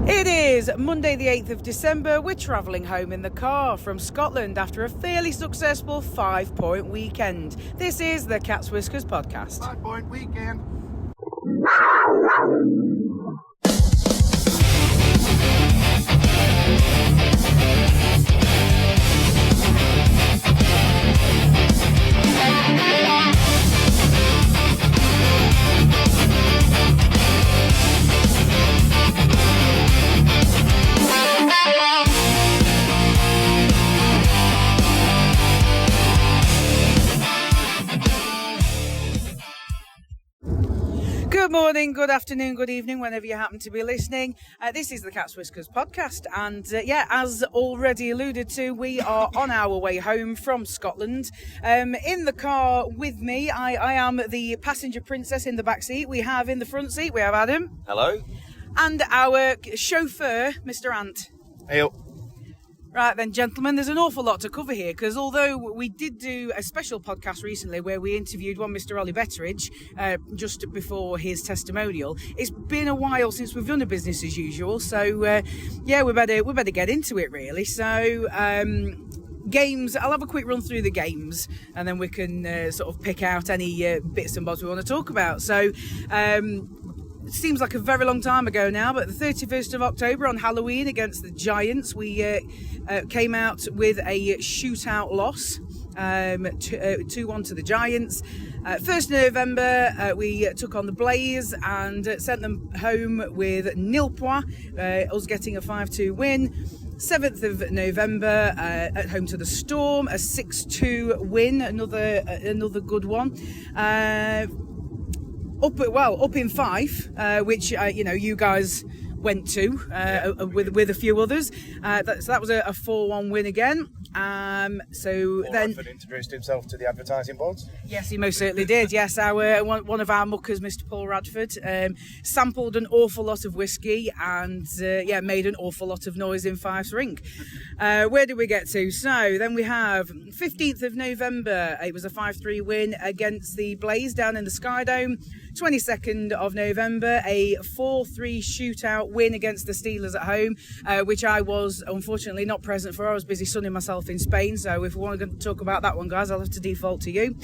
It is Monday the 8th of December. We're travelling home in the car from Scotland after a fairly successful 5-point weekend. This is the Cat's Whiskers podcast. 5-point weekend. Good morning, good afternoon, good evening, whenever you happen to be listening. This is the Cat's Whiskers podcast, and as already alluded to, we are on our way home from Scotland. In the car with me, I am the passenger princess in the back seat. We have in the front seat, we have Adam. Hello. And our chauffeur, Mr. Ant. Hey. Right then, gentlemen, there's an awful lot to cover here, because although we did do a special podcast recently where we interviewed one Mr. Ollie Betteridge just before his testimonial, it's been a while since we've done a business as usual, so we better get into it really. So games, I'll have a quick run through the games and then we can sort of pick out any bits and bobs we want to talk about. So it seems like a very long time ago now, but the 31st of October on Halloween against the Giants, we came out with a shootout loss, 2-1 to the Giants. 1st November, we took on the Blaze and sent them home with 0 points, us getting a 5-2 win. 7th of November, at home to the Storm, a 6-2 win, another good one. Up in Fife, which you guys went to with a few others. So that was a 4-1 win again. So Paul then Radford introduced himself to the advertising boards. Yes, he most certainly did. Yes, our one of our muckers, Mr. Paul Radford, sampled an awful lot of whiskey and made an awful lot of noise in Fife's rink. Where did we get to? So then we have 15th of November. It was a 5-3 win against the Blaze down in the Sky Dome. 22nd of November, a 4-3 shootout win against the Steelers at home, which I was unfortunately not present for. I was busy sunning myself in Spain, so if we want to talk about that one, guys, I'll have to default to you.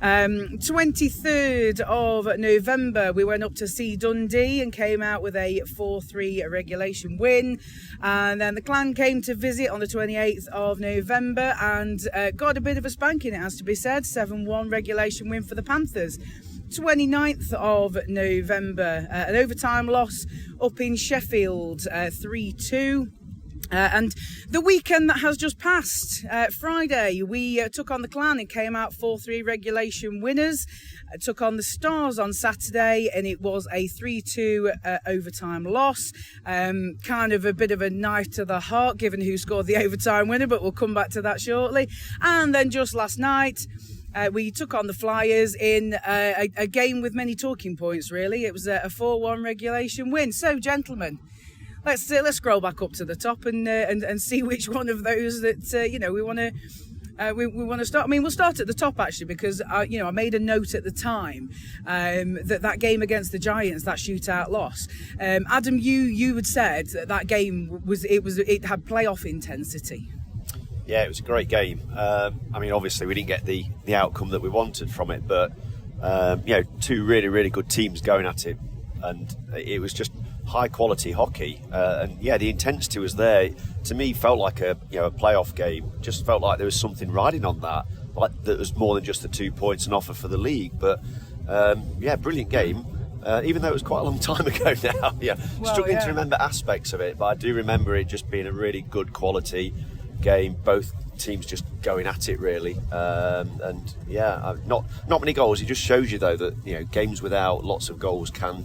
23rd of November, we went up to see Dundee and came out with a 4-3 regulation win. And then the Clan came to visit on the 28th of November and got a bit of a spanking, it has to be said. 7-1 regulation win for the Panthers. 29th of November, an overtime loss up in Sheffield, 3-2. And the weekend that has just passed, Friday, we took on the Clan and came out 4-3 regulation winners. Took on the Stars on Saturday and it was a 3-2 overtime loss. Kind of a bit of a knife to the heart given who scored the overtime winner, but we'll come back to that shortly. And then just last night, we took on the Flyers in a game with many talking points, really. It was a 4-1 regulation win. So, gentlemen, let's scroll back up to the top and see which one of those that we want to start. I mean, we'll start at the top actually because I made a note at the time that game against the Giants, that shootout loss. Adam, you had said that game it had playoff intensity. Yeah, it was a great game. Obviously we didn't get the outcome that we wanted from it, but two really, really good teams going at it, and it was just high quality hockey. The intensity was there. To me, felt like a playoff game. Just felt like there was something riding on that. Like that was more than just the 2 points and offer for the league. But brilliant game. Even though it was quite a long time ago now. Struggling to remember aspects of it, but I do remember it just being a really good quality game. Both teams just going at it really, not many goals. It just shows you though that games without lots of goals can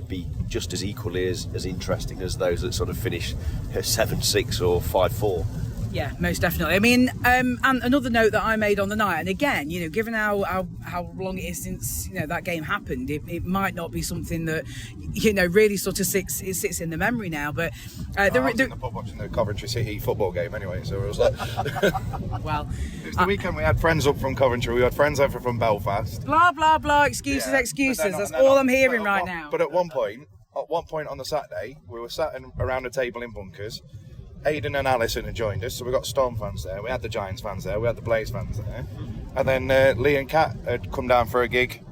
be just as equally as interesting as those that sort of finish 7-6 or 5-4. Yeah, most definitely. I mean, and another note that I made on the night, and again, given how long it is since that game happened, it might not be something that really sort of sits in the memory now. But I was in the pub watching the Coventry City football game anyway, so it was like. Well, it was the weekend. We had friends up from Coventry. We had friends over from Belfast. Blah blah blah. Excuses. That's all I'm hearing right now. But at one point, at one point on the Saturday, we were sat around a table in bunkers. Aidan and Alison had joined us, so we got Storm fans there, we had the Giants fans there, we had the Blaze fans there, and then Lee and Kat had come down for a gig,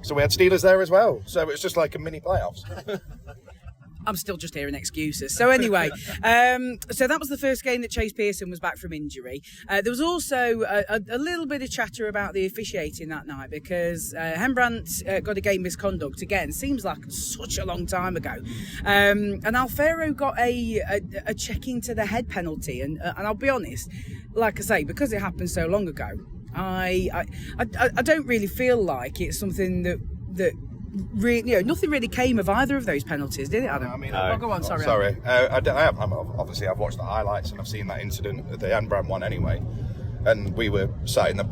so we had Steelers there as well. So it was just like a mini playoffs. I'm still just hearing excuses. So anyway, so that was the first game that Chase Pearson was back from injury. There was also a little bit of chatter about the officiating that night because Hembrandt got a game misconduct again. Seems like such a long time ago. And Alfaro got a checking to the head penalty. And I'll be honest, like I say, because it happened so long ago, I don't really feel like it's something that really, nothing really came of either of those penalties, did it, Adam? I mean, no. Go on, sorry. Sorry. Obviously, I've watched the highlights and I've seen that incident, the Hembrandt one anyway. And we were sat in the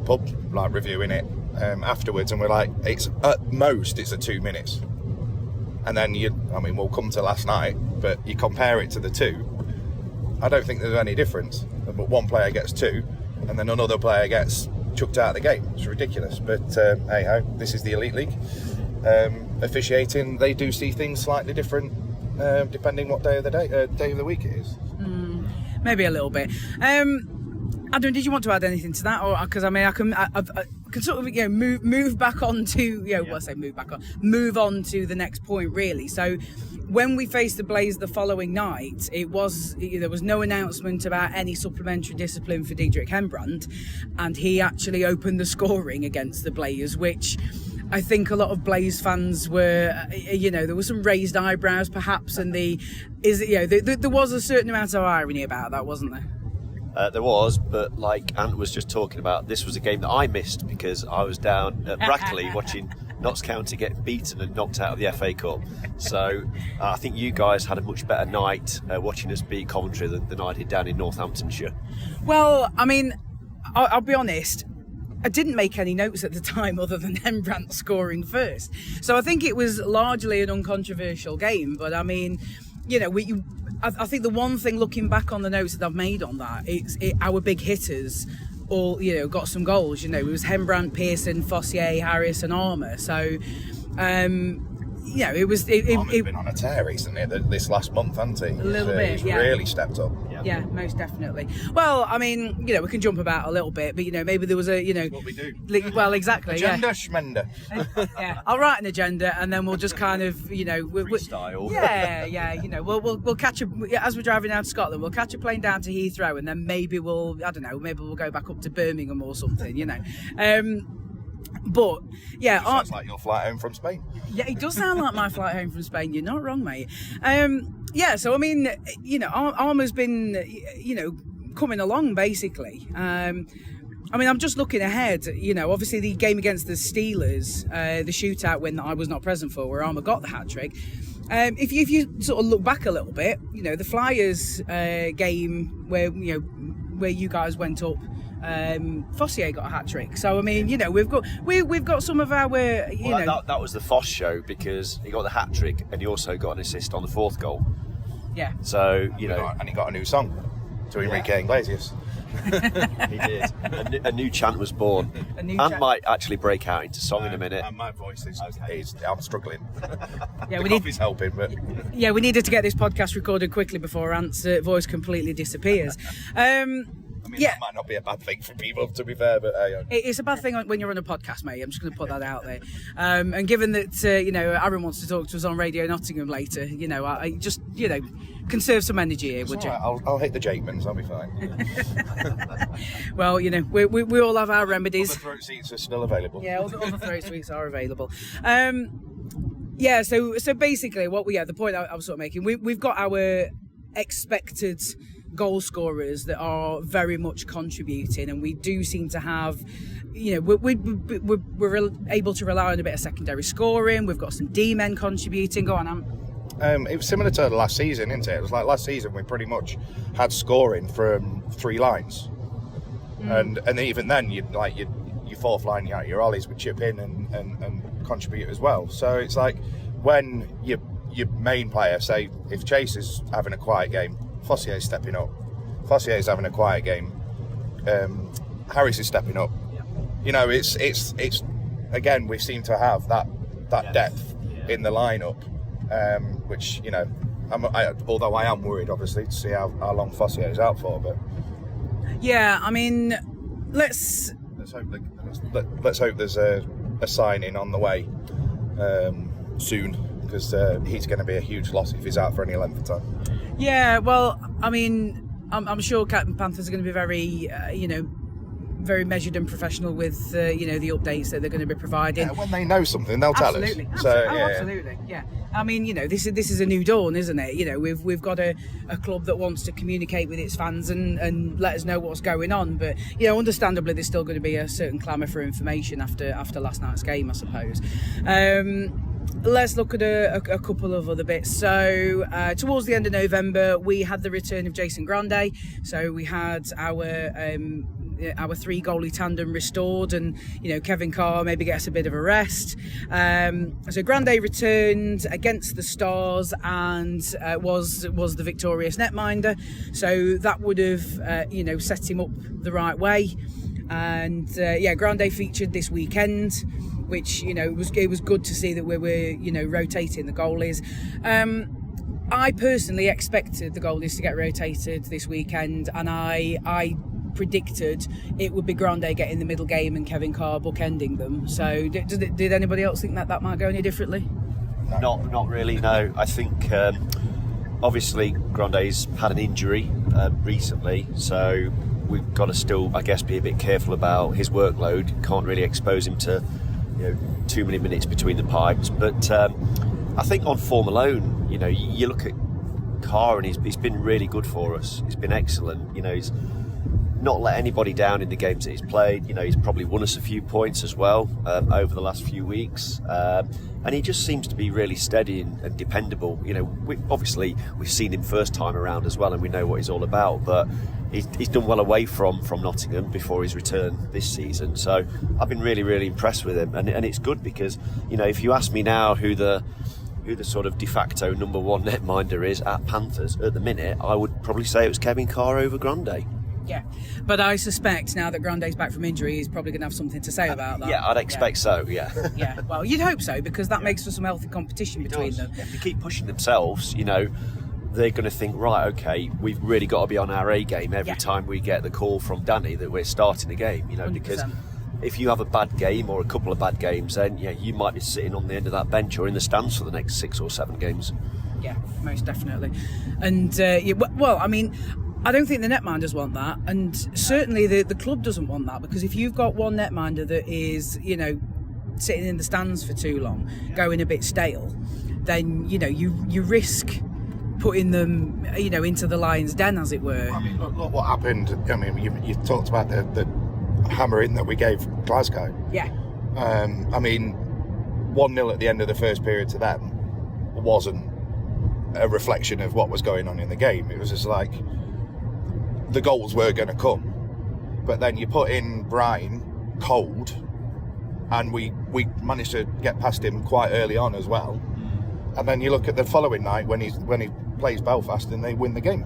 pub, like reviewing it afterwards, and we're like, it's at most it's a 2 minutes. And then we'll come to last night, but you compare it to the two. I don't think there's any difference. But one player gets 2, and then another player gets chucked out of the game. It's ridiculous. But hey ho, this is the Elite League. Officiating, they do see things slightly different depending what day of the week it is. Maybe a little bit. Adam, did you want to add anything to that? Or because I can sort of move back on to move on to the next point really. So when we faced the Blaze the following night, there was no announcement about any supplementary discipline for Diedrich Hembrandt, and he actually opened the scoring against the Blaze, which I think a lot of Blaze fans were, there were some raised eyebrows perhaps, and there was a certain amount of irony about that, wasn't there? There was, but like Ant was just talking about, this was a game that I missed because I was down at Brackley watching Notts County get beaten and knocked out of the FA Cup. So I think you guys had a much better night watching us beat Coventry than I did down in Northamptonshire. Well, I mean, I'll be honest, I didn't make any notes at the time other than Hembrandt scoring first. So I think it was largely an uncontroversial game. But I mean, I think the one thing looking back on the notes that I've made on that, our big hitters all, got some goals. It was Hembrandt, Pearson, Fossier, Harris and Armour. So, it was... Armour's been on a tear recently, this last month, hasn't he? A little bit, he's yeah. really stepped up. Yeah, most definitely. Well, I mean, we can jump about a little bit, but, maybe there was a, What we do. Well, exactly, Agenda, schmenda. Yeah, I'll write an agenda and then we'll just kind of, freestyle. Yeah, we'll catch as we're driving down to Scotland, we'll catch a plane down to Heathrow and then maybe we'll go back up to Birmingham or something, But yeah, It sounds like your flight home from Spain. Yeah, it does sound like my flight home from Spain. You're not wrong, mate. So I mean, Armour's been, coming along basically. I'm just looking ahead. Obviously the game against the Steelers, the shootout win that I was not present for, where Armour got the hat trick. If you sort of look back a little bit, the Flyers game where you guys went up. Fossier got a hat trick, so I mean, we've got some of our, that was the Foss show because he got the hat trick and he also got an assist on the fourth goal. Yeah. So and he got a new song to Enrique Iglesias. He did. A new chant was born. And might actually break out into song in a minute. And my voice is I'm struggling. Yeah, the coffee's helping, but yeah, we needed to get this podcast recorded quickly before Ant's voice completely disappears. That might not be a bad thing for people, to be fair, but it's a bad thing when you're on a podcast, mate. I'm just going to put that out there. And given that Aaron wants to talk to us on Radio Nottingham later, I just conserve some energy here, would you? Right, I'll hit the Jakemans. I'll be fine. Well, we all have our remedies. Other throat seats are still available. Yeah, other throat seats are available. So basically, the point I was sort of making, we've got our expected goal scorers that are very much contributing, and we do seem to have, we're able to rely on a bit of secondary scoring. We've got some D-men contributing. Go on, it was similar to last season, isn't it? It was like last season we pretty much had scoring from 3 lines, and even then your fourth line, your ollies would chip in and contribute as well. So it's like when your main player, say if Chase is having a quiet game, Fossier's stepping up. Fossier's having a quiet game. Harris is stepping up. Yeah. It's again, we seem to have that depth in the lineup, which, you know, although I am worried, obviously, to see how long Fossier is out for. But yeah, I mean, let's hope there's a signing on the way soon, because he's going to be a huge loss if he's out for any length of time. Yeah, well, I mean, I'm sure Captain Panthers are going to be very, very measured and professional with, the updates that they're going to be providing. Yeah, when they know something, they'll tell us. Absolutely, yeah. I mean, this is a new dawn, isn't it? We've got a club that wants to communicate with its fans and let us know what's going on. But understandably, there's still going to be a certain clamour for information after last night's game, I suppose. Let's look at a couple of other bits. So towards the end of November, we had the return of Jason Grande. So we had our three goalie tandem restored, and Kevin Carr maybe gets a bit of a rest. So Grande returned against the Stars and was the victorious netminder. So that would have set him up the right way. And Grande featured this weekend, which it was good to see that we were rotating the goalies. I personally expected the goalies to get rotated this weekend, and I predicted it would be Grande getting the middle game and Kevin Carr bookending them. So did anybody else think that might go any differently? Not really, no. I think obviously Grande's had an injury recently, so we've got to still, I guess, be a bit careful about his workload. Can't really expose him to too many minutes between the pipes. But I think on form alone, you look at Carr and he's been really good for us. He's been excellent. He's not let anybody down in the games that he's played. He's probably won us a few points as well over the last few weeks. And he just seems to be really steady and dependable. We've seen him first time around as well, and we know what he's all about. But he's done well away from Nottingham before his return this season. So I've been really, really impressed with him. And it's good because, if you ask me now who the sort of de facto number one netminder is at Panthers at the minute, I would probably say it was Kevin Carr over Grande. Yeah, but I suspect now that Grande's back from injury, he's probably going to have something to say about that. Yeah, I'd expect so, yeah. Yeah, well, you'd hope so, because that makes for some healthy competition between them. Yeah, if they keep pushing themselves, they're going to think, right, okay, we've really got to be on our A game every time we get the call from Danny that we're starting the game, 100%. Because if you have a bad game or a couple of bad games, then you might be sitting on the end of that bench or in the stands for the next 6 or 7 games. Yeah, most definitely. And, I mean, I don't think the netminders want that, and certainly the club doesn't want that, because if you've got one netminder that is, sitting in the stands for too long, going a bit stale, then, you risk putting them, into the lion's den, as it were. I mean, look what happened. I mean, you talked about the hammering that we gave Glasgow. Yeah. I mean, 1-0 at the end of the first period to them wasn't a reflection of what was going on in the game. It was just like the goals were going to come, but then you put in Brian cold, and we managed to get past him quite early on as well. And then you look at the following night when he plays Belfast and they win the game,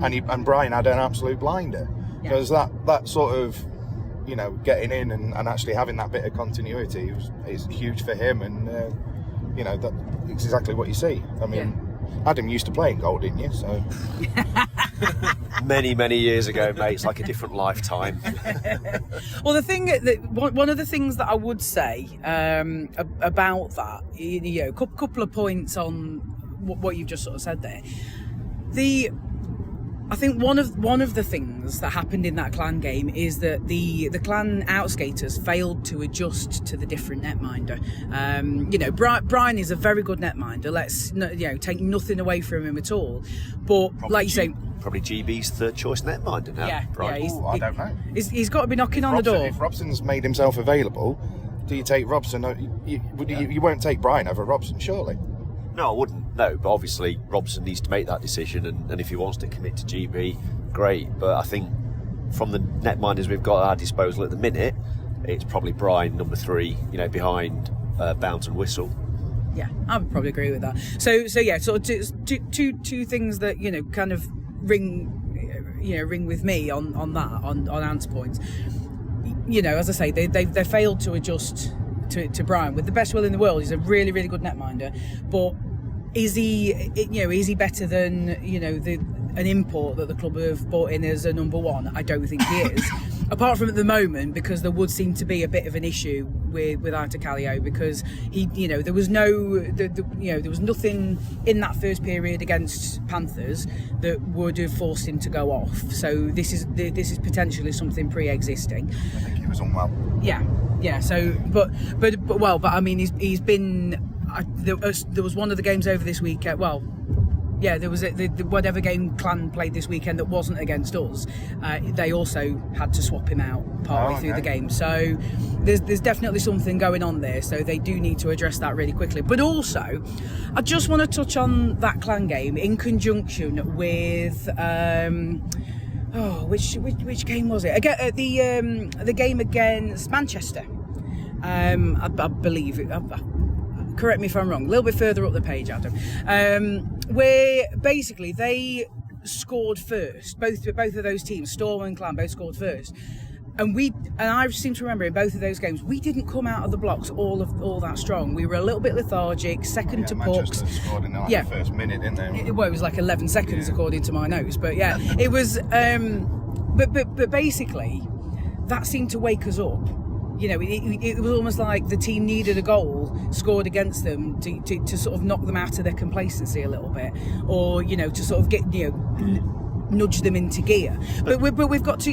and Brian had an absolute blinder, because that sort of getting in and actually having that bit of continuity is huge for him, and that it's exactly what you see. I mean, Adam used to play in goal, didn't you? So many years ago, mate. It's like a different lifetime. Well, the thing that one of the things that I would say about that, couple of points on what you've just sort of said there. I think one of the things that happened in that Clan game is that the Clan outskaters failed to adjust to the different netminder. Brian is a very good netminder. Let's take nothing away from him at all. But probably like you say, probably GB's third choice netminder now. Yeah, right? Yeah, I don't know. He's got to be knocking on the door. If Robson's made himself available, do you take Robson? You won't take Brian over Robson, surely. No, I wouldn't. No, but obviously Robson needs to make that decision, and if he wants to commit to GB, great. But I think from the netminders we've got at our disposal at the minute, it's probably Brian number 3, behind Bounce and Whistle. Yeah, I would probably agree with that. So yeah, sort of two things that kind of ring with me on that on Ant's points. As I say, they failed to adjust to Brian with the best will in the world. He's a really, really good netminder, but is he better than an import that the club have brought in as a number one? I don't think he is. Apart from at the moment, because there would seem to be a bit of an issue with Artacalio, because there was nothing in that first period against Panthers that would have forced him to go off. So this is potentially something pre-existing. I think he was unwell. Yeah. So, but I mean, he's been. There was one of the games over this weekend. There was whatever game Clan played this weekend that wasn't against us. They also had to swap him out partway through the game. So there's definitely something going on there. So they do need to address that really quickly. But also, I just want to touch on that Clan game in conjunction with which game was it? Again, the game against Manchester. I believe it. Correct me if I'm wrong, a little bit further up the page, Adam, where basically they scored first. Both of those teams, Storm and Clan, both scored first. And I seem to remember in both of those games, we didn't come out of the blocks all that strong. We were a little bit lethargic, second to pucks. Manchester scored in the first minute, didn't they? It was like 11 seconds according to my notes. But yeah, it was. But basically, that seemed to wake us up. It was almost like the team needed a goal scored against them to sort of knock them out of their complacency a little bit, or to sort of get nudge them into gear. But we've got to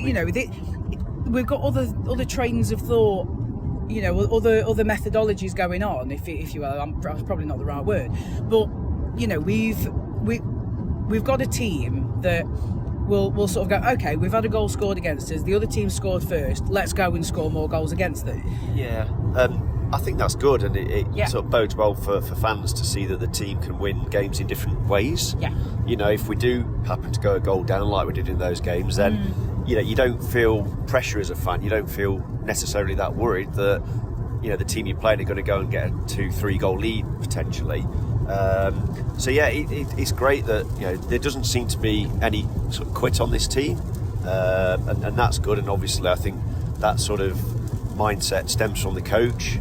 we've got other trains of thought, other methodologies going on. If you will, that's probably not the right word, but we've got a team that. We'll sort of go, okay, we've had a goal scored against us, the other team scored first, let's go and score more goals against them. Yeah, I think that's good, and it sort of bodes well for fans to see that the team can win games in different ways. Yeah. If we do happen to go a goal down like we did in those games, then you don't feel pressure as a fan, you don't feel necessarily that worried that the team you're playing are going to go and get a 2-3 goal lead potentially. It's great that there doesn't seem to be any sort of quit on this team, and that's good. And obviously, I think that sort of mindset stems from the coach.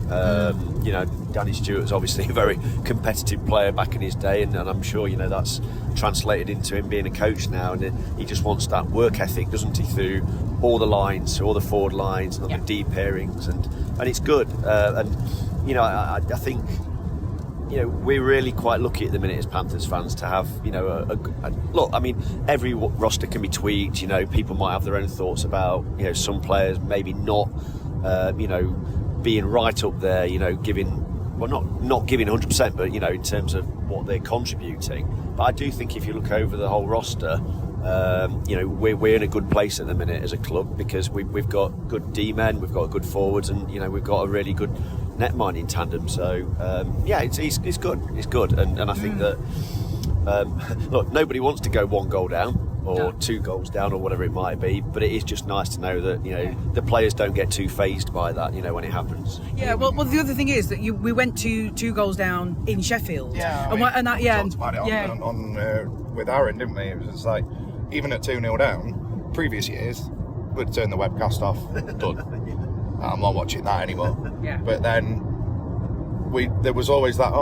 Danny Stewart was obviously a very competitive player back in his day, and I'm sure that's translated into him being a coach now. And he just wants that work ethic, doesn't he, through all the lines, all the forward lines, and the deep pairings, and it's good. I think. We're really quite lucky at the minute as Panthers fans to have, look, I mean, every roster can be tweaked, people might have their own thoughts about, some players maybe not, being right up there, giving, well, not giving 100%, but, in terms of what they're contributing. But I do think if you look over the whole roster, we're in a good place at the minute as a club because we've got good D-men, we've got good forwards, and, we've got a really good netmining in tandem. So it's good, and I think that look, nobody wants to go one goal down or 2 goals down or whatever it might be, but it is just nice to know that the players don't get too phased by that when it happens. Well, the other thing is that we went to 2 goals down in Sheffield. We talked about it on with Aaron, didn't we? It was just like, even at 2-0 down, previous years we'd turn the webcast off. Done. I'm not watching that anymore. Yeah. But then there was always that,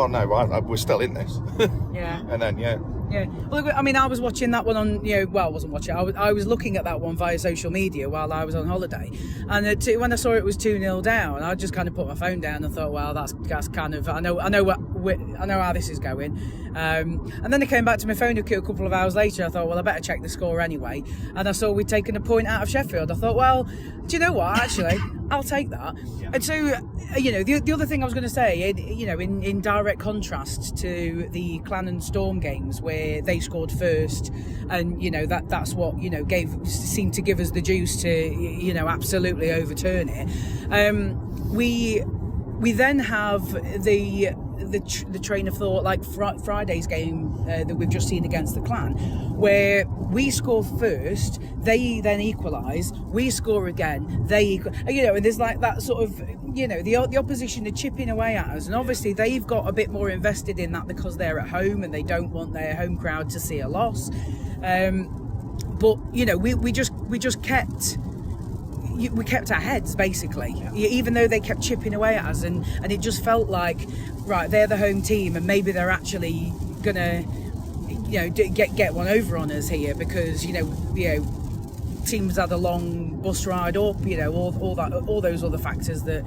we're still in this. Yeah. And then, Yeah. Well, I mean, I was watching that one on, I wasn't watching. I was looking at that one via social media while I was on holiday. And when I saw it was 2-0 down, I just kind of put my phone down and thought, well, that's kind of, I know how this is going. And then I came back to my phone a couple of hours later. I thought, well, I better check the score anyway. And I saw we'd taken a point out of Sheffield. I thought, well, do you know what? Actually, I'll take that. Yeah. And so, the other thing I was going to say, in direct contrast to the Clan and Storm games where they scored first, and that's what seemed to give us the juice to absolutely overturn it. We then have the train of thought like Friday's game that we've just seen against the Clan, where we score first, they then equalise, we score again, they equal, and there's like that sort of the opposition are chipping away at us, and obviously they've got a bit more invested in that because they're at home and they don't want their home crowd to see a loss. But we just kept our heads basically, even though they kept chipping away at us, and it just felt like, right, they're the home team and maybe they're actually gonna, get one over on us here because teams had a long bus ride up, all those other factors that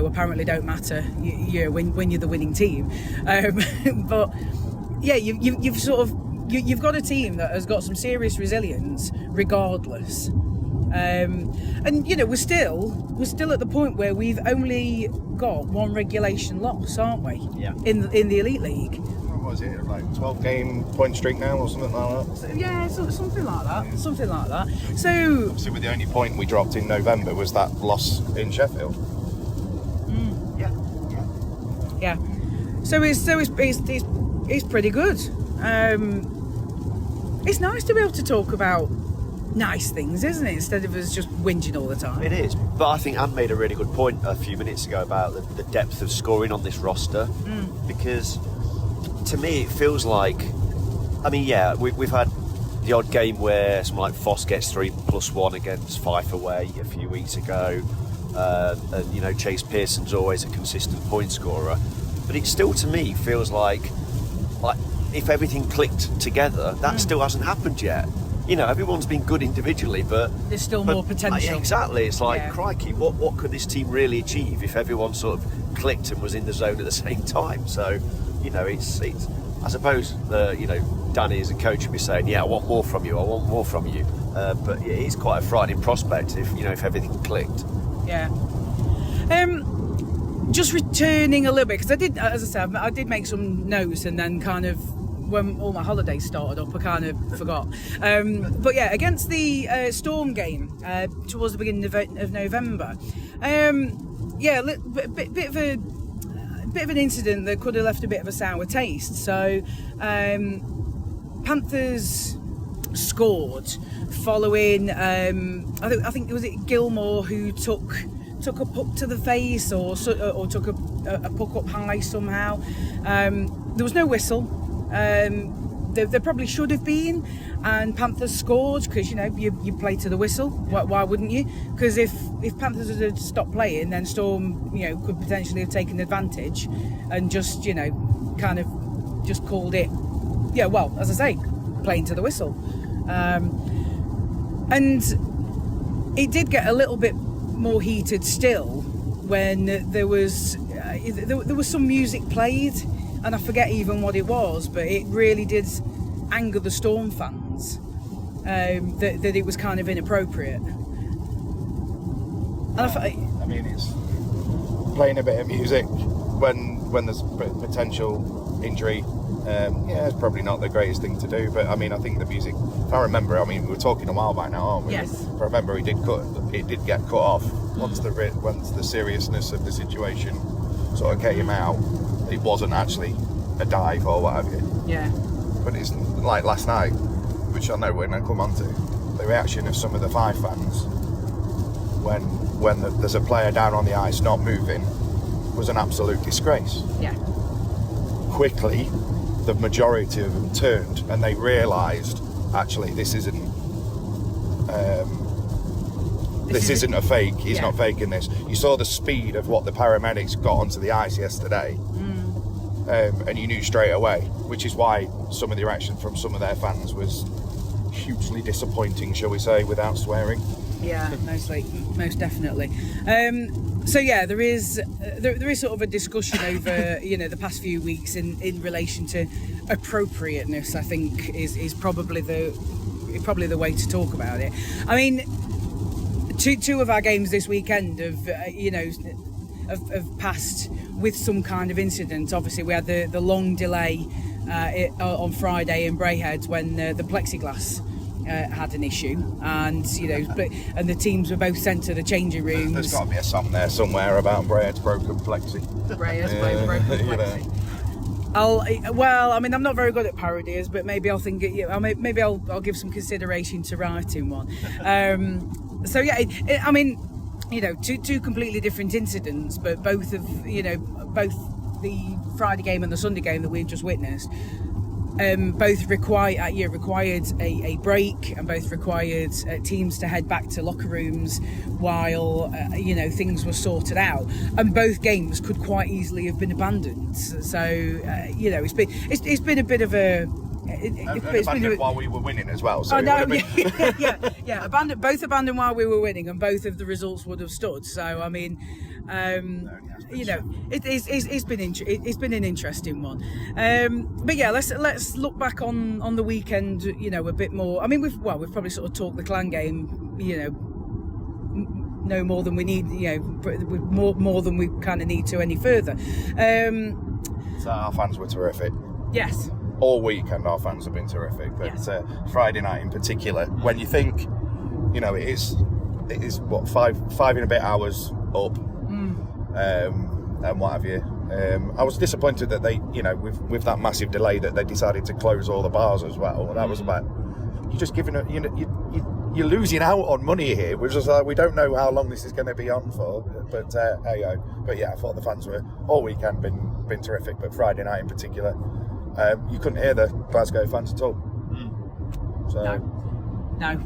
apparently don't matter when you're the winning team. But yeah, you've got a team that has got some serious resilience regardless. And we're still at the point where we've only got one regulation loss, aren't we? Yeah. In the Elite League. What was it, like 12-game point streak now or something like that? Yeah, something like that. So obviously, with the only point we dropped in November was that loss in Sheffield. Yeah. So it's pretty good. It's nice to be able to talk about nice things, isn't it? Instead of us just whinging all the time. It is, but I think Anne made a really good point a few minutes ago about the depth of scoring on this roster, because to me it feels like, we've had the odd game where someone like Foss gets 3+1 against Fife away a few weeks ago, and Chase Pearson's always a consistent point scorer, but it still to me feels like if everything clicked together, that still hasn't happened yet. Everyone's been good individually, but there's still more potential. Exactly. It's like, crikey, what could this team really achieve if everyone sort of clicked and was in the zone at the same time? So, it's I suppose Danny as a coach would be saying, I want more from you. But it is quite a frightening prospect if everything clicked. Yeah. Just returning a little bit, because I did, as I said, I did make some notes, and then kind of when all my holidays started up, I kind of forgot. But yeah, against the Storm game towards the beginning of November, bit of an incident that could have left a bit of a sour taste. So Panthers scored following I think it was Gilmore who took a puck to the face or took a puck up high somehow. There was no whistle. There probably should have been, and Panthers scored because you play to the whistle. Why wouldn't you? Because if Panthers had stopped playing, then Storm could potentially have taken advantage and just kind of just called it. Yeah, well, as I say, playing to the whistle, and it did get a little bit more heated still when there was some music played. And I forget even what it was, but it really did anger the Storm fans that it was kind of inappropriate. And it's playing a bit of music when there's potential injury. It's probably not the greatest thing to do, but I think the music. If I remember, we were talking a while back now, aren't we? Yes. If I remember, it did get cut off once the seriousness of the situation sort of came out. It wasn't actually a dive or what have you. Yeah. But it's like last night, which I know we're going to come on to, the reaction of some of the Fife fans when there's a player down on the ice not moving was an absolute disgrace. Yeah. Quickly, the majority of them turned and they realised, actually, this isn't a fake. He's not faking this. You saw the speed of what the paramedics got onto the ice yesterday, and you knew straight away, which is why some of the reaction from some of their fans was hugely disappointing, shall we say, without swearing. Yeah, most definitely. So yeah, there is sort of a discussion over the past few weeks in relation to appropriateness. I think is probably the way to talk about it. Two of our games this weekend have passed with some kind of incident. Obviously, we had the long delay on Friday in Braehead when the plexiglass had an issue, and and the teams were both sent to the changing rooms. There's got to be a song there somewhere about Braehead's broken plexi. Braehead's broken plexi. I'm not very good at parodies, but maybe I'll think maybe I'll give some consideration to writing one. So yeah, two completely different incidents, but both the Friday game and the Sunday game that we've just witnessed both required a break, and both required teams to head back to locker rooms while things were sorted out, and both games could quite easily have been abandoned. So it's been a bit of a abandoned while we were winning as well. So abandoned while we were winning, and both of the results would have stood. So I mean, it's been an interesting one. But yeah, let's look back on the weekend. A bit more. I mean, we've probably sort of talked the Clan game. No more than we need. More than we kind of need to any further. So our fans were terrific. Yes. All weekend our fans have been terrific, but Friday night in particular, when you think, it is what, five and a bit hours up, and what have you. I was disappointed that they, with that massive delay, that they decided to close all the bars as well. That was about, you're just giving it, you're losing out on money here. We're just like, we don't know how long this is going to be on for, but but yeah, I thought the fans were all weekend been terrific, but Friday night in particular. You couldn't hear the Glasgow fans at all. So no.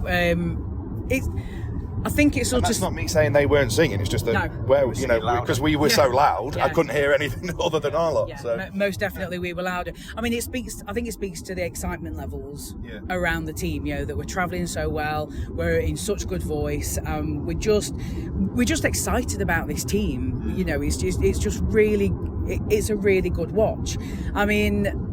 I think it's that's not me saying they weren't singing. It's just that because we were so loud, I couldn't hear anything other than our lot. Yeah, so. Most definitely we were louder. I mean, I think it speaks to the excitement levels around the team. That we're travelling so well, we're in such good voice. We're just excited about this team. It's just really, it's a really good watch. I mean,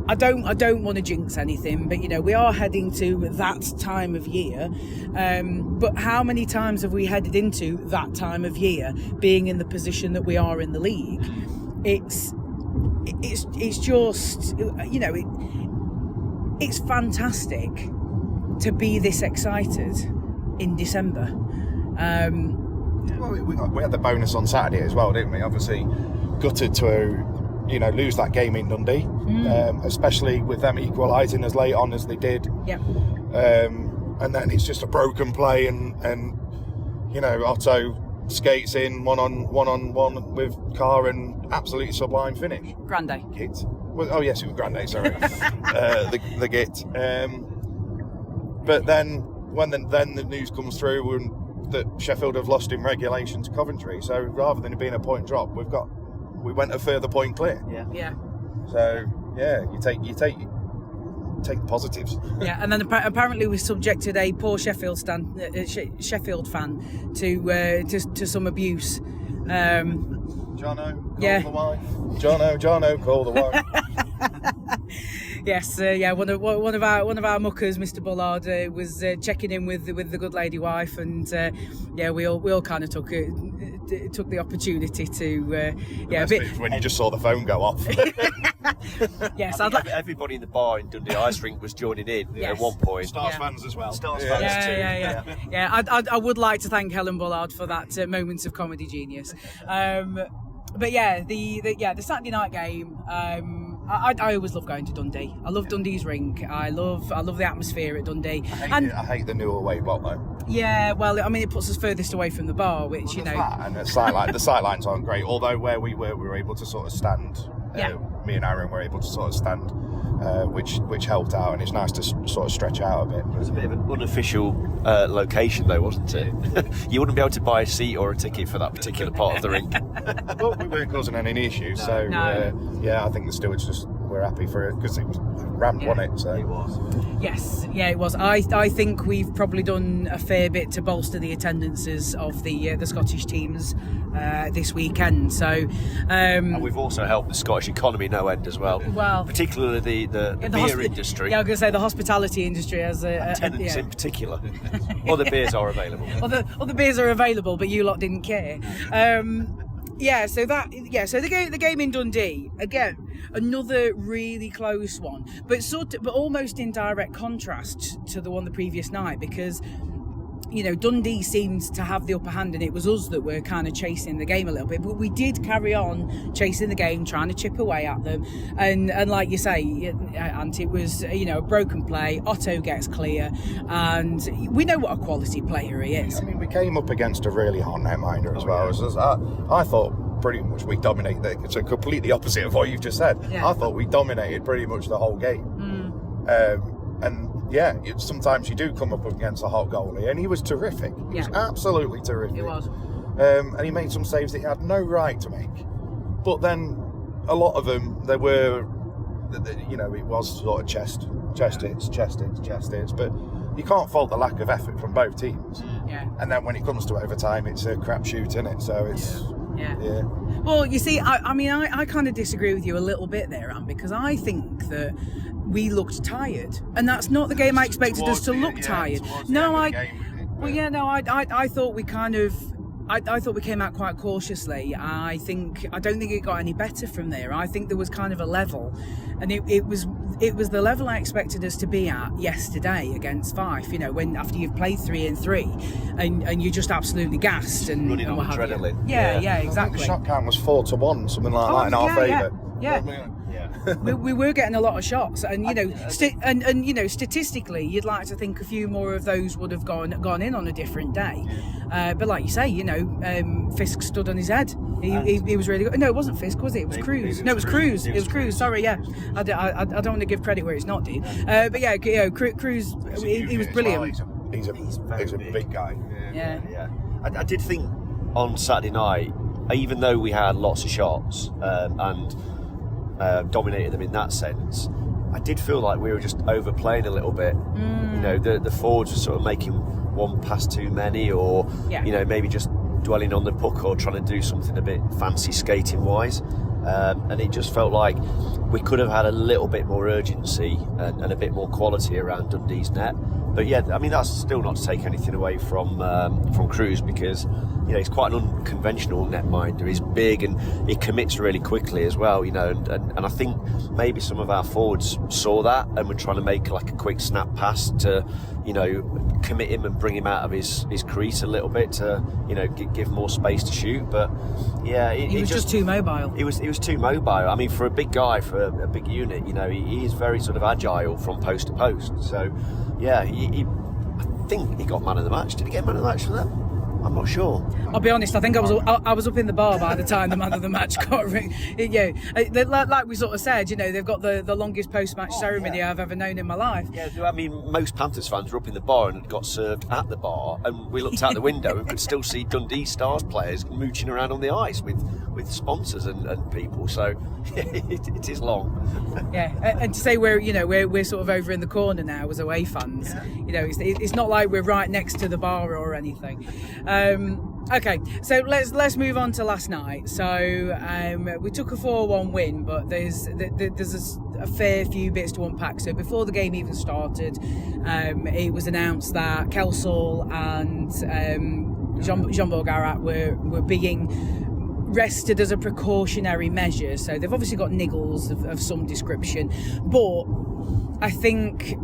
I don't want to jinx anything, but we are heading to that time of year. But how many times have we headed into that time of year being in the position that we are in the league? It's just it's fantastic to be this excited in December. Well, we had the bonus on Saturday as well, didn't we? Obviously, gutted to lose that game in Dundee, especially with them equalising as late on as they did. Yeah. And then it's just a broken play, and Otto skates in one on one with Carr, and absolutely sublime finish. Grande. Git. Well, oh yes, it was Grande. Sorry, the Git. But then when the news comes through that Sheffield have lost in regulation to Coventry, so rather than it being a point drop, we went a further point clear. Yeah. So you take the positives. Yeah, and then apparently we subjected a poor Sheffield fan to some abuse. Jono, call the wife. Jono, call the wife. Yes, one of our muckers, Mr. Bullard, was checking in with the good lady wife, and we all kind of took the opportunity to when you just saw the phone go off. Yes, everybody in the bar in Dundee Ice Rink was joining in at one point. Stars fans as well. Stars fans too. Yeah. I would like to thank Helen Bullard for that moment of comedy genius. But yeah, the Saturday night game. I always love going to Dundee. I love Dundee's rink. I love the atmosphere at Dundee. I hate the new away block though. Yeah, well, I mean, it puts us furthest away from the bar, which and the sight lines aren't great. Although where we were able to sort of stand. Me and Aaron were able to sort of stand, which helped out, and it's nice to sort of stretch out a bit. It was a bit of an unofficial location though, wasn't it? You wouldn't be able to buy a seat or a ticket for that particular part of the rink. Well, we weren't causing any issues, I think the stewards just were happy for it because it was rammed, wasn't it? So it was. Yes, it was. I think we've probably done a fair bit to bolster the attendances of the Scottish teams this weekend. So, and we've also helped the Scottish economy no end as well. Well, particularly the beer industry. Yeah, I was going to say the hospitality industry as tenants in particular. Other beers are available. Other beers are available, but you lot didn't care. So the game in Dundee again, another really close one, but almost in direct contrast to the one the previous night, because Dundee seemed to have the upper hand, and it was us that were kind of chasing the game a little bit. But we did carry on chasing the game, trying to chip away at them. And like you say, Ant, it was a broken play. Otto gets clear, and we know what a quality player he is. I mean, we came up against a really hot netminder as well. I thought pretty much we dominated. It's a completely opposite of what you've just said. Yeah. I thought we dominated pretty much the whole game. And yeah, sometimes you do come up against a hot goalie, and he was terrific. He was absolutely terrific. He was. And he made some saves that he had no right to make. But then a lot of them, there were, it was sort of chest hits. But you can't fault the lack of effort from both teams. Yeah. And then when it comes to overtime, it's a crapshoot, isn't it? So it's... Yeah. Well, you see, I kind of disagree with you a little bit there, Anne, because I think that we looked tired, and that's not the game I expected us to look tired. No, I thought we kind of. I thought we came out quite cautiously. I don't think it got any better from there. I think there was kind of a level, and it was the level I expected us to be at yesterday against Fife. When after you've played 3 and 3, and you're just absolutely gassed and running on adrenaline. Yeah, exactly. The shot count was 4-1, something like that in our favour. Yeah. we were getting a lot of shots, and statistically, you'd like to think a few more of those would have gone in on a different day. But like you say, Fisk stood on his head. He was really good. No, it wasn't Fisk, was it? It was Cruz. No, it was Cruz. It was Cruz. Sorry, yeah. I don't want to give credit where it's not due. But yeah, Cruz. He was brilliant. He's a big guy. Yeah. I did think on Saturday night, even though we had lots of shots and dominated them in that sense, I did feel like we were just overplaying a little bit. The forwards were sort of making one pass too many, or maybe just dwelling on the puck or trying to do something a bit fancy skating wise, and it just felt like we could have had a little bit more urgency and a bit more quality around Dundee's net. But yeah, I mean, that's still not to take anything away from Cruz, because he's quite an unconventional netminder. He's big and he commits really quickly as well, and I think maybe some of our forwards saw that and were trying to make like a quick snap pass to commit him and bring him out of his crease a little bit to give more space to shoot. But yeah, he was just too mobile. He was too mobile. I mean, for a big guy, for a big unit, he is very sort of agile from post to post. So yeah, I think he got man of the match. Did he get man of the match for that? I'm not sure. I'll be honest, I think I was up in the bar by the time the man of the match got ring. Like we sort of said, they've got the longest post-match ceremony I've ever known in my life. Yeah, I mean, most Panthers fans were up in the bar and got served at the bar, and we looked out the window and could still see Dundee Stars players mooching around on the ice with sponsors and people. So it is long. Yeah, and to say we're sort of over in the corner now as away fans. Yeah. It's not like we're right next to the bar or anything. Okay, so let's move on to last night. So we took a 4-1 win, but there's a fair few bits to unpack. So before the game even started, it was announced that Kelsall and Jean-Paul Garat were being rested as a precautionary measure. So they've obviously got niggles of some description, but I think,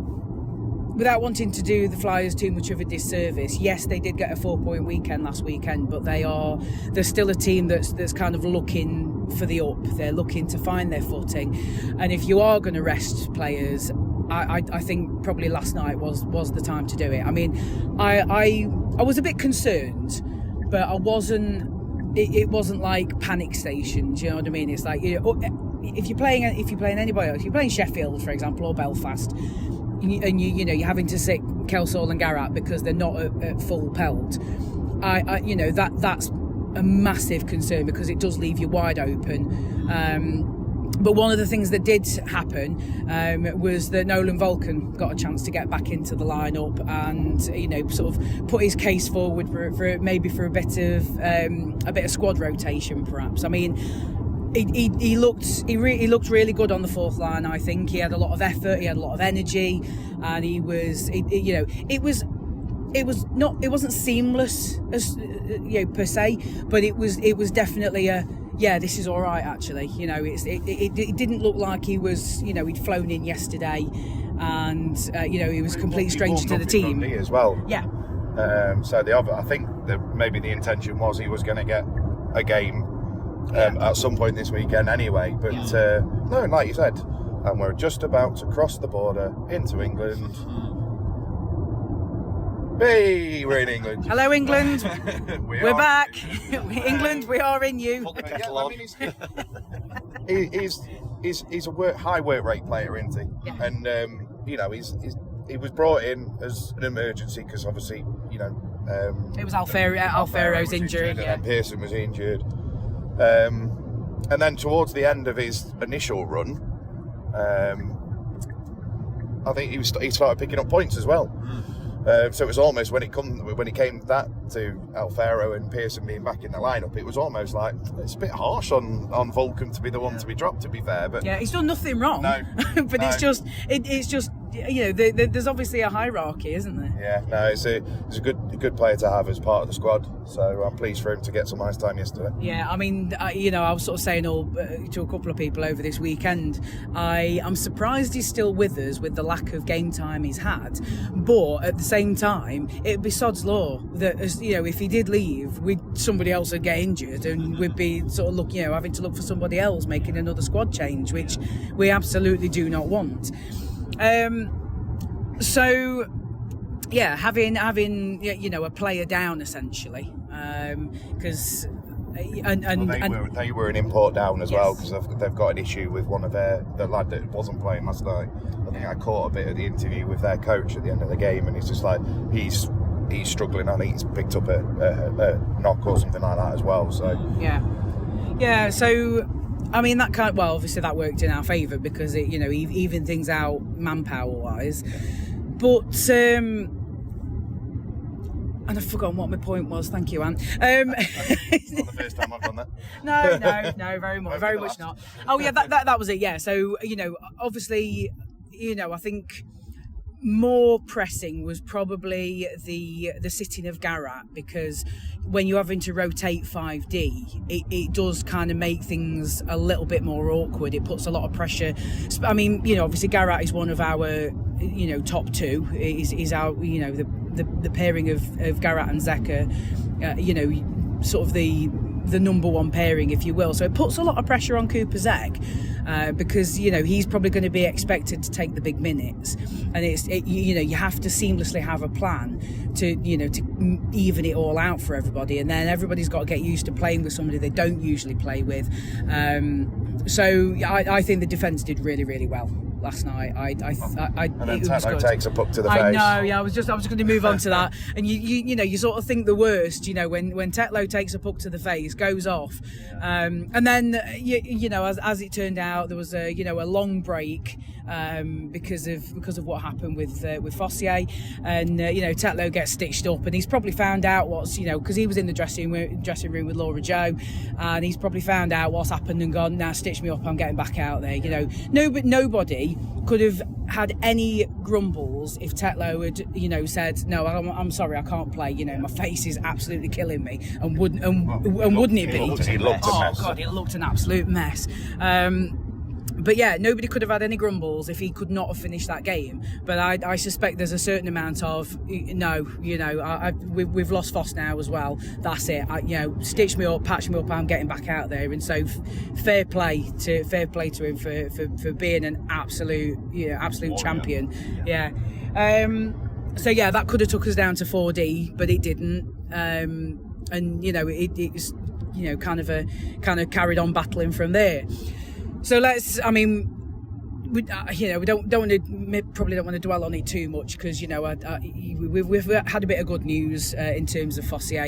without wanting to do the Flyers too much of a disservice, yes, they did get a 4-point weekend last weekend, but they're still a team that's kind of looking for the up. They're looking to find their footing, and if you are going to rest players, I think probably last night was the time to do it. I mean, I was a bit concerned, but I wasn't. It wasn't like panic stations. You know what I mean? It's like, if you're playing anybody else, if you're playing Sheffield, for example, or Belfast, and you're having to sit Kelsall and Garat because they're not at full pelt. That's a massive concern, because it does leave you wide open. But one of the things that did happen was that Nolan Vulcan got a chance to get back into the lineup and sort of put his case forward for maybe for a bit of squad rotation, perhaps. I mean, he looked really good on the fourth line. I think he had a lot of effort, he had a lot of energy, and it wasn't seamless as per se, but it was definitely this is all right actually. It didn't look like he was he'd flown in yesterday, and he was a complete stranger to the team as well. Yeah. So I think that maybe the intention was he was going to get a game at some point this weekend anyway, but no, like you said, and we're just about to cross the border into England. Hey, we're in England. Hello, England. We're back. England, we are in you. He's a high work rate player, isn't he? Yeah. And he was brought in as an emergency because obviously, it was Alfero's injury, and Pearson was injured. And then towards the end of his initial run, I think he started picking up points as well. So it was almost when it came that to Alfaro and Pearson being back in the lineup, it was almost like it's a bit harsh on Vulcan to be the one to be dropped. To be fair, but he's done nothing wrong. No, but no. it's just there's obviously a hierarchy, isn't there? Yeah, no, it's a good player to have as part of the squad. So I'm pleased for him to get some ice time yesterday. Yeah, I mean, I was sort of saying to a couple of people over this weekend, I'm surprised he's still with us with the lack of game time he's had. But at the same time, it'd be sod's law that if he did leave, somebody else would get injured, and we'd be sort of having to look for somebody else, making another squad change, which we absolutely do not want. So yeah, having a player down essentially, because they were an import down as well, because they've got an issue with one of the lad that wasn't playing last night. I think I caught a bit of the interview with their coach at the end of the game, and it's just like he's struggling. I think he's picked up a knock or something like that as well. So yeah. So I mean, obviously that worked in our favour because it evened things out manpower wise. But and I've forgotten what my point was. Thank you, Anne. It's not the first time I've done that. No, very much not. Oh yeah, that was it. Yeah. So obviously, I think more pressing was probably the sitting of Garat, because when you're having to rotate 5D, it does kind of make things a little bit more awkward. It puts a lot of pressure. I mean, obviously Garat is one of our top two. Is our the pairing of Garat and Zeka, sort of the number one pairing, if you will. So it puts a lot of pressure on Cooper Zek, because he's probably going to be expected to take the big minutes, and you have to seamlessly have a plan to even it all out for everybody, and then everybody's got to get used to playing with somebody they don't usually play with. So I think the defence did really, really well last night. And then Tetlow takes a puck to the face. I know. Yeah, I was just going to move on to that. And you sort of think the worst. When Tetlow takes a puck to the face, goes off, and then as it turned out, there was a long break because of what happened with Fossier, and Tetlow gets stitched up, and he's probably found out what's because he was in the dressing room with Laura Jo, and he's probably found out what's happened and gone, now stitch me up, I'm getting back out there. Nobody could have had any grumbles if Tetlow had said, no, I'm sorry, I can't play, my face is absolutely killing me, and wouldn't it be? It looked a mess. Oh God, it looked an absolute mess. But yeah, nobody could have had any grumbles if he could not have finished that game. But I suspect there's a certain amount of we've lost Foss now as well. That's it. Stitch me up, patch me up. I'm getting back out there. And so fair play to him for being an absolute champion. Yeah. So yeah, that could have took us down to 4D, but it didn't. And it was kind of carried on battling from there. So we probably don't want to dwell on it too much, because we've had a bit of good news in terms of Fossier.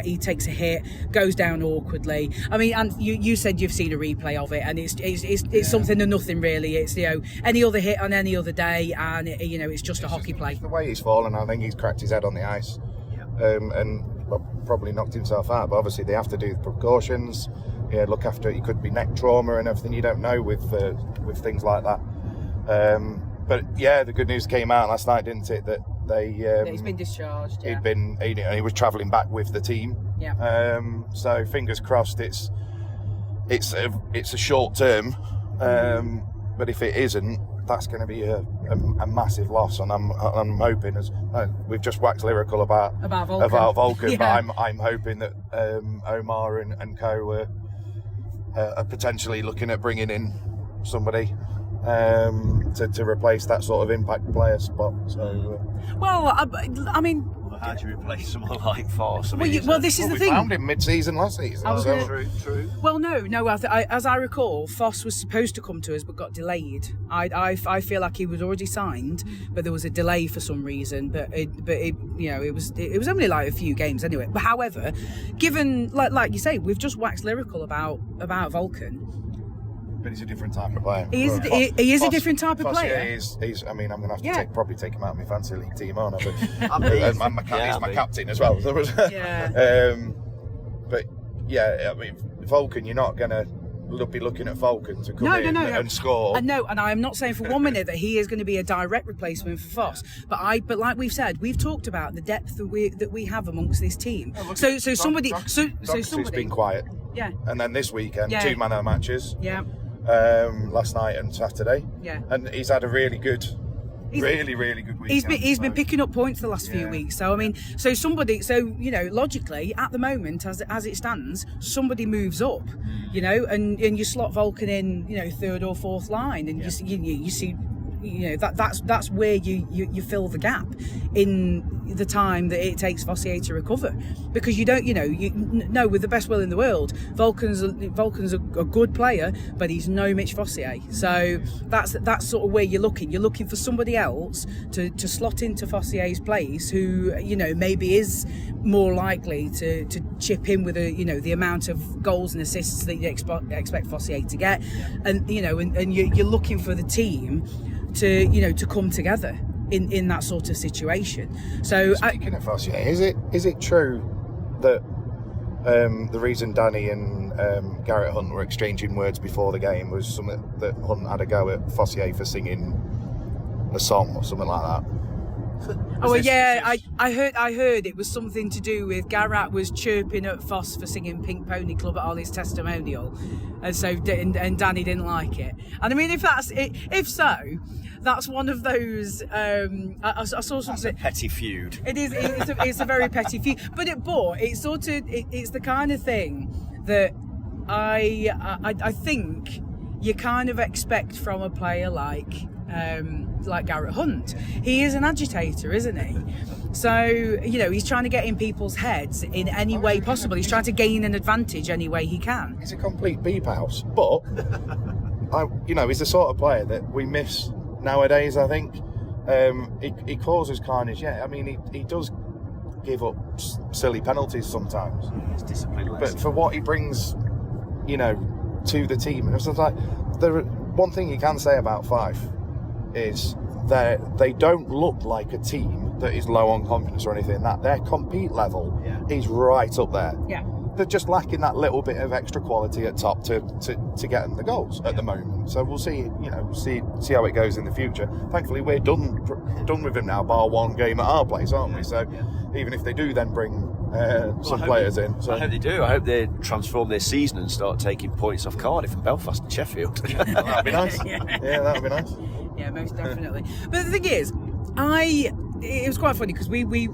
He takes a hit, goes down awkwardly. I mean, and you said you've seen a replay of it, and it's something to nothing really. It's any other hit on any other day, and it's just a hockey play. The way he's fallen, I think he's cracked his head on the ice, and probably knocked himself out. But obviously they have to do the precautions. Look after it. It could be neck trauma and everything. You don't know with things like that. But yeah, the good news came out last night, didn't it? That he's been discharged. Yeah. He was travelling back with the team. Yeah. So fingers crossed. It's a short term. But if it isn't, that's going to be a massive loss. And I'm hoping, as we've just waxed lyrical about Vulcan, yeah. But I'm hoping that Omar and co are potentially looking at bringing in somebody to replace that sort of impact player spot. So well, I mean, How do you replace someone like Foss? I mean, this is the we thing. found him mid-season last season. True. Well, no. As I recall, Foss was supposed to come to us, but got delayed. I feel like he was already signed, but there was a delay for some reason. But it was only like a few games anyway. But however, given like you say, we've just waxed lyrical about Vulcan. But he's a different type of player. He is a different type of player. I mean, I'm going to have to probably take him out of my fantasy league team, aren't I? But he's my captain as well. Yeah. But yeah, I mean, Vulcan, you're not going to be looking at Vulcan to come in and score. No, and I'm not saying for 1 minute that he is going to be a direct replacement for Foss. But like we've said, we've talked about the depth that we have amongst this team. Somebody's been quiet. Yeah. And then this weekend, 2 man matches. Yeah. Last night and Saturday. Yeah. And he's had a really good really good weekend. He's been picking up points the last few weeks. So I mean, logically at the moment as it stands, somebody moves up, and you slot Vulcan in, third or fourth line, and you see that's where you fill the gap in the time that it takes Fossier to recover, because you don't with the best will in the world, Vulcan's a good player, but he's no Mitch Fossier. So that's sort of where you're looking for somebody else to slot into Fossier's place, who maybe is more likely to chip in with the amount of goals and assists that you expect Fossier to get, and you're looking for the team to come together in that sort of situation. So speaking of Fossier, is it true that the reason Danny and Garrett Hunt were exchanging words before the game was something that Hunt had a go at Fossier for singing a song or something like that? I heard it was something to do with Garrett was chirping at Foss for singing Pink Pony Club at Ollie's testimonial, and so and Danny didn't like it. And I mean, if so, that's one of those. I saw something. That's a petty feud. It is. It's a very petty feud, but it's the kind of thing that I think you kind of expect from a player like Garrett Hunt. He is an agitator, isn't he? So he's trying to get in people's heads in any way possible. He's trying to gain an advantage any way he can. He's a complete beep house, but he's the sort of player that we miss nowadays. I think he causes carnage. Yeah, I mean he does give up silly penalties sometimes. It's discipline. But for what he brings, to the team, and it's just like one thing you can say about Fife is that they don't look like a team that is low on confidence or anything. That their compete level is right up there. Yeah. They're just lacking that little bit of extra quality at top to get them the goals at the moment. So we'll see, see how it goes in the future. Thankfully, we're done with him now, bar one game at our place, aren't we? So even if they do then bring some players in. So. I hope they do. I hope they transform their season and start taking points off Cardiff and Belfast and Sheffield. That'd be nice. Yeah, that'd be nice. Yeah, most definitely. But the thing is, it was quite funny because we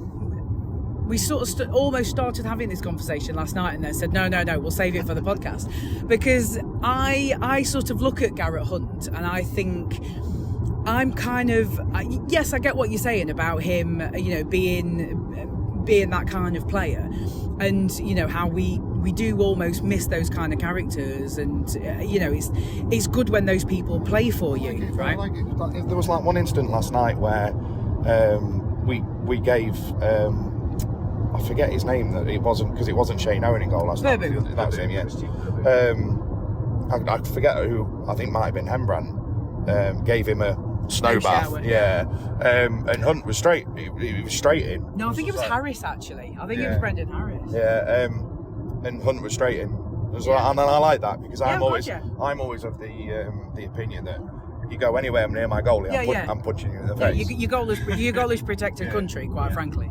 sort of almost started having this conversation last night, and then said no, we'll save it for the podcast, because I sort of look at Garrett Hunt and I think I'm kind of yes, I get what you're saying about him, being that kind of player, and how we do almost miss those kind of characters, and it's good when those people play for you, right? There was one incident last night where we gave I forget his name, that it wasn't Shane Owen in goal last night. That was him, yeah. I forget who. I think might have been Hembran. Gave him a snow bath, and Hunt was straight. He was straight in. No, I think it was Harris actually. I think it was Brendan Harris. Yeah, and Hunt was straight in as well, and I like that because I'm always of the opinion that you go anywhere near my goalie, I'm punching you in the face. Your goal is protected country, quite frankly.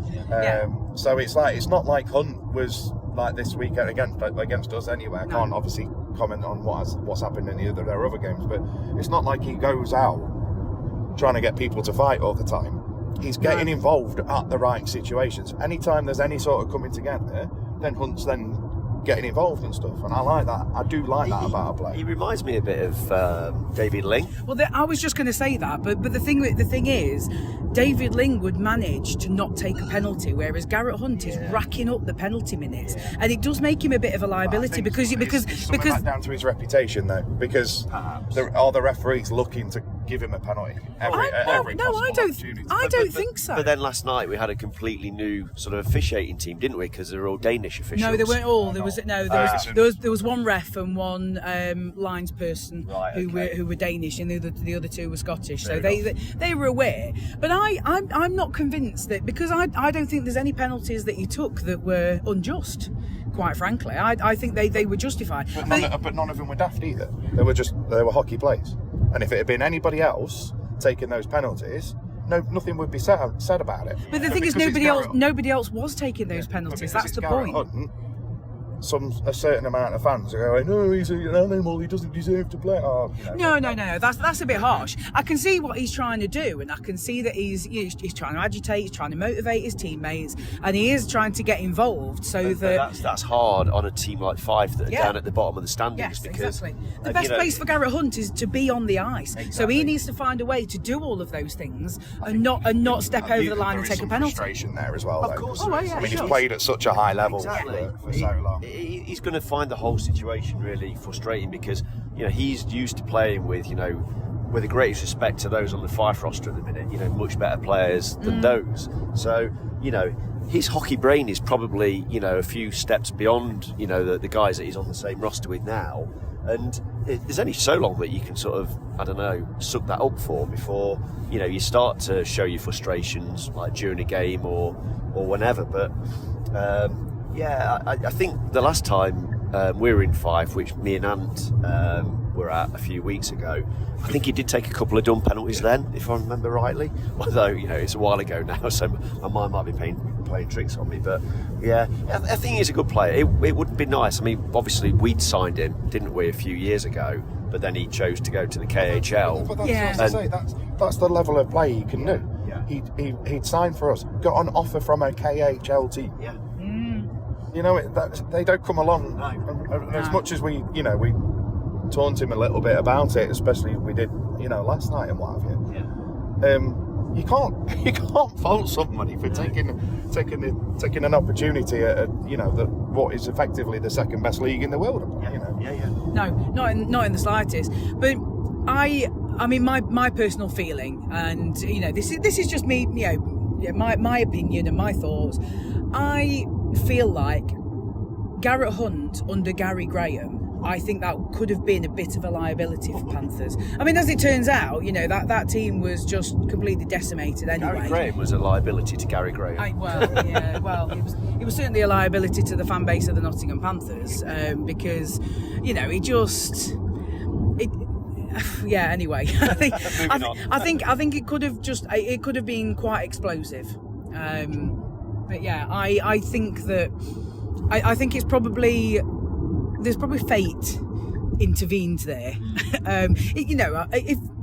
So it's not like Hunt was like this weekend against us anyway. I can't obviously comment on what's happened in their other games, but it's not like he goes out trying to get people to fight all the time. He's getting involved at the right situations. Anytime there's any sort of coming together, then Hunt's then getting involved and stuff, and I like that. I do like that about a player. He reminds me a bit of David Ling. Well, I was just going to say that, but the thing is, David Ling would manage to not take a penalty, whereas Garrett Hunt is racking up the penalty minutes, and it does make him a bit of a liability because back down to his reputation though, because are the referees looking to give him a penalty every I don't think so. But then last night we had a completely new sort of officiating team, didn't we? Because they're all Danish officials. No, they weren't all. There was one ref and one lines person who were Danish, and the other two were Scottish. So they were aware. But I'm not convinced that, because I don't think there's any penalties that he took that were unjust. Quite frankly, I think they were justified. But none of them were daft either. They were hockey plays. And if it had been anybody else taking those penalties, nothing would be said about it. But the thing is, nobody else was taking those penalties. That's the point. Hunt, a certain amount of fans are going, "No, he's an animal. He doesn't deserve to play." Oh, No. That's a bit harsh. I can see what he's trying to do, and I can see that he's trying to agitate, he's trying to motivate his teammates, and he is trying to get involved. That's hard on a team like Fife that are down at the bottom of the standings. Yes, because exactly. The best place for Garrett Hunt is to be on the ice. Exactly. So he needs to find a way to do all of those things and not step over the line and take a penalty. Frustration there as well. Of course. He's played at such a high level for so long. He's going to find the whole situation really frustrating, because he's used to playing with with the greatest respect to those on the Fife roster at the minute, much better players than those. So his hockey brain is probably a few steps beyond the guys that he's on the same roster with now, and there's only so long that you can sort of suck that up for before you start to show your frustrations, like during a game or whenever. But I think the last time we were in Fife, which me and Ant were at a few weeks ago, I think he did take a couple of dumb penalties then, if I remember rightly. Although it's a while ago now, so my mind might be playing tricks on me. But I think he's a good player. It would be nice. I mean, obviously we'd signed him, didn't we, a few years ago? But then he chose to go to the KHL. But that's the level of play he can do. Yeah. He'd signed for us, got an offer from a KHL team. Yeah. They don't come along. No. As much as we taunt him a little bit about it, especially we did, last night and what have you. Yeah. You can't fault somebody for taking an opportunity at what is effectively the second best league in the world. No, not in the slightest. But I mean, my personal feeling, and this is just me, my opinion and my thoughts. I feel like Garrett Hunt under Gary Graham, I think that could have been a bit of a liability for Panthers. I mean, as it turns out, that team was just completely decimated anyway. Gary Graham was a liability to Gary Graham. He was certainly a liability to the fan base of the Nottingham Panthers, because anyway, I think it could have been quite explosive. But I think that I think it's probably there's probably fate intervened there.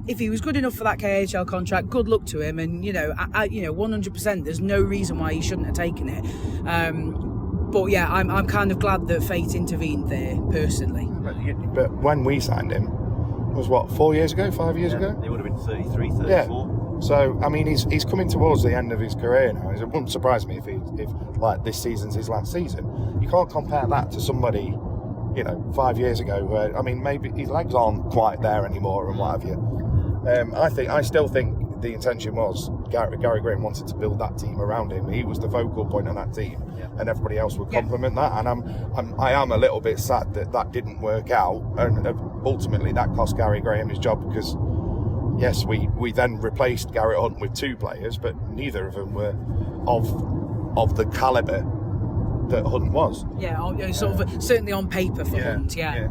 If he was good enough for that KHL contract, good luck to him. And 100%, there's no reason why he shouldn't have taken it. I'm kind of glad that fate intervened there personally. But when we signed him, it was what, 5 years ago? He would have been 33, 34. Yeah. So I mean, he's coming towards the end of his career now. It wouldn't surprise me if like this season's his last season. You can't compare that to somebody, 5 years ago, where maybe his legs aren't quite there anymore and what have you. I still think the intention was Gary Graham wanted to build that team around him. He was the focal point on that team, and everybody else would complement that. And I am a little bit sad that didn't work out, and ultimately that cost Gary Graham his job, because yes, we then replaced Garrett Hunt with two players, but neither of them were of the calibre that Hunt was. Certainly on paper for Hunt. Yeah.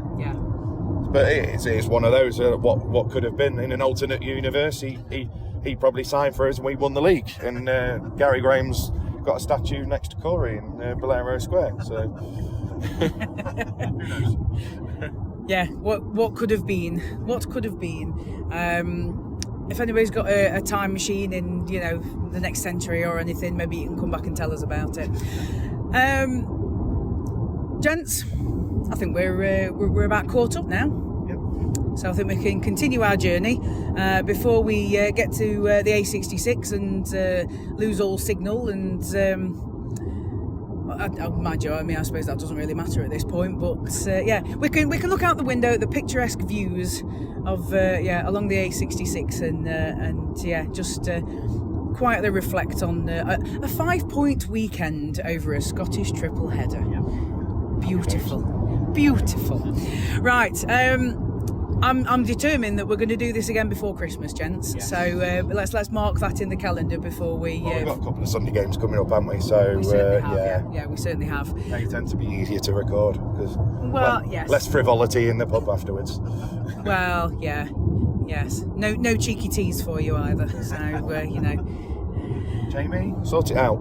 But it is one of those what could have been in an alternate universe. He probably signed for us and we won the league. And Gary Graham's got a statue next to Corey in Bolero Square. So who knows? Yeah, what could have been? What could have been? If anybody's got a time machine in the next century or anything, maybe you can come back and tell us about it. gents, I think we're about caught up now. So I think we can continue our journey before we get to the A66 and lose all signal. And mind you, I mean, I suppose that doesn't really matter at this point. But yeah, we can look out the window at the picturesque views of along the A66 and just quietly reflect on a 5-point weekend over a Scottish triple header. Beautiful. Right. I'm determined that we're going to do this again before Christmas, gents. Yes. So let's mark that in the calendar before we. We've got a couple of Sunday games coming up, haven't we? So we certainly have, yeah, we certainly have. They tend to be easier to record because yes, less frivolity in the pub afterwards. Well, yeah, yes, no cheeky teas for you either. So Jamie, sort it out.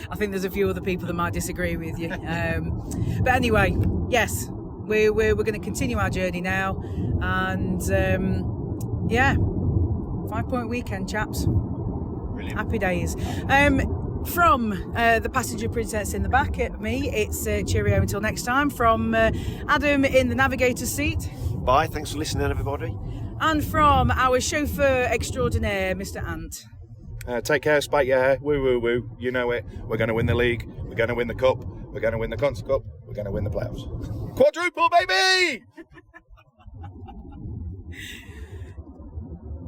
I think there's a few other people that might disagree with you, but anyway, yes. We're going to continue our journey now, and 5-point weekend, chaps. Brilliant. Happy days. From the passenger princess in the back at me, it's cheerio until next time. From Adam in the navigator's seat. Bye. Thanks for listening, everybody. And from our chauffeur extraordinaire, Mr. Ant. Take care, spike your hair. Woo, woo, woo. You know it. We're going to win the league. We're going to win the cup. We're going to win the Concert Cup. We're going to win the playoffs. Quadruple, baby!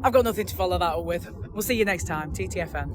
I've got nothing to follow that up with. We'll see you next time. TTFN.